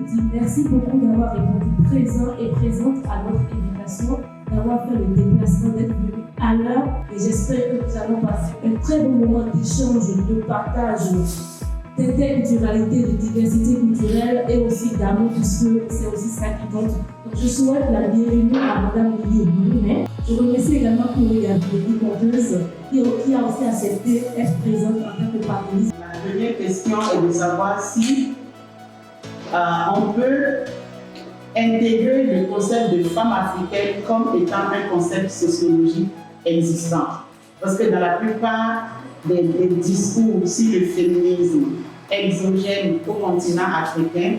dis merci beaucoup d'avoir répondu présent et présente à notre invitation, d'avoir fait le déplacement, d'être venu à l'heure. Et j'espère que nous allons passer un très bon moment d'échange, de partage, d'interculturalité, de diversité culturelle et aussi d'amour, puisque c'est aussi ça qui compte. Donc je souhaite la bienvenue à Mme Lily Mounet. Je remercie également Chloé Gabrieli, conteuse, qui a aussi accepté d'être présente en tant que panéliste. La première question est de savoir si on peut intégrer le concept de femme africaine comme étant un concept sociologique existant. Parce que dans la plupart des discours sur le féminisme exogène au continent africain,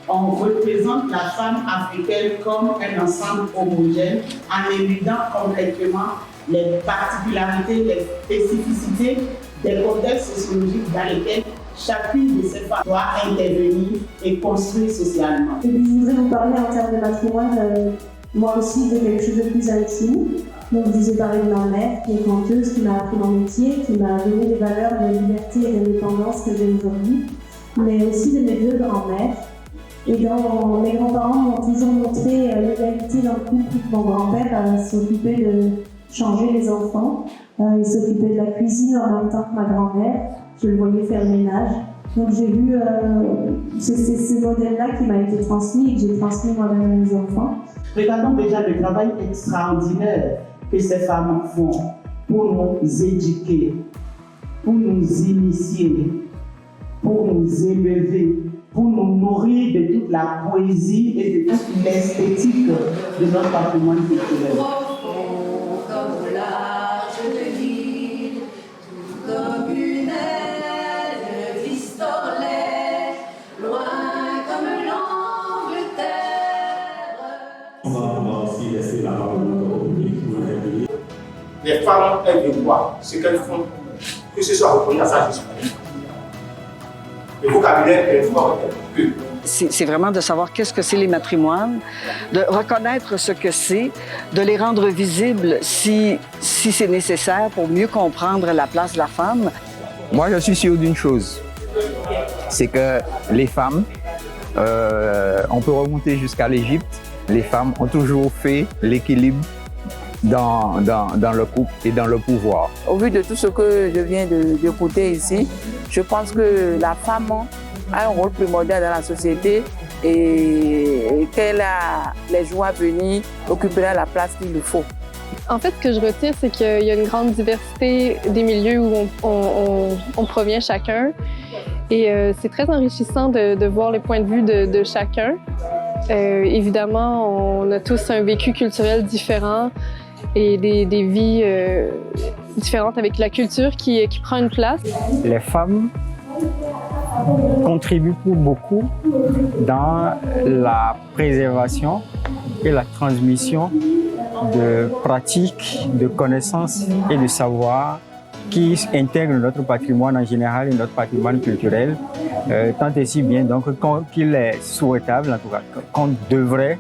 on représente la femme africaine comme un ensemble homogène en éludant complètement les particularités, les spécificités des contextes sociologiques dans lesquels chacune de ces femmes doit intervenir et construire socialement. Et puis je voudrais vous parler en termes de matrimoine, moi aussi de quelque chose de plus intime. Donc je vous ai parlé de ma mère qui est conteuse, qui m'a appris mon métier, qui m'a donné des valeurs de liberté et d'indépendance que j'ai aujourd'hui, mais aussi de mes deux grands-mères. Et donc mes grands-parents m'ont toujours montré l'égalité dans le couple. Mon grand-père s'occupait de changer les enfants, il s'occupait de la cuisine en même temps que ma grand-mère. Je le voyais faire le ménage. Donc j'ai vu c'est ce modèle-là qui m'a été transmis et que j'ai transmis moi-même à mes enfants. Regardons déjà le travail extraordinaire que ces femmes font pour nous éduquer, pour nous initier, pour nous élever, pour nous nourrir de toute la poésie et de toute l'esthétique de notre patrimoine culturel. Les femmes, elles voient ce qu'elles font, que ce soit reconnu à sa gestion. Le vocabulaire est fort. C'est vraiment de savoir qu'est-ce que c'est les matrimoines, de reconnaître ce que c'est, de les rendre visibles si c'est nécessaire pour mieux comprendre la place de la femme. Moi, je suis sûr d'une chose, c'est que les femmes, on peut remonter jusqu'à l'Égypte, les femmes ont toujours fait l'équilibre dans le couple et dans le pouvoir. Au vu de tout ce que je viens d'écouter ici, je pense que la femme a un rôle primordial dans la société et qu'elle a les jours à venir occupera la place qu'il lui faut. En fait, ce que je retiens, c'est qu'il y a une grande diversité des milieux où on provient chacun. Et c'est très enrichissant de voir les points de vue de chacun. Évidemment, on a tous un vécu culturel différent et des vies différentes avec la culture qui prend une place. Les femmes contribuent pour beaucoup dans la préservation et la transmission de pratiques, de connaissances et de savoirs qui intègrent notre patrimoine en général et notre patrimoine culturel, tant et si bien donc qu'il est souhaitable, en tout cas, qu'on devrait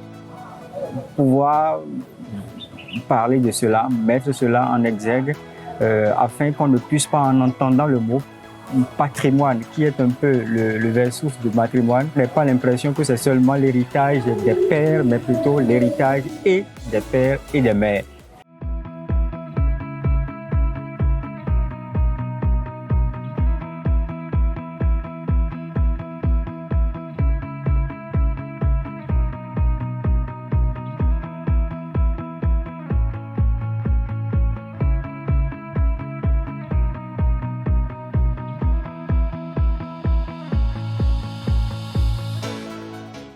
pouvoir parler de cela, mettre cela en exergue, afin qu'on ne puisse pas, en entendant le mot patrimoine, qui est un peu le vers-souffle du matrimoine, n'ait pas l'impression que c'est seulement l'héritage des pères, mais plutôt l'héritage et des pères et des mères.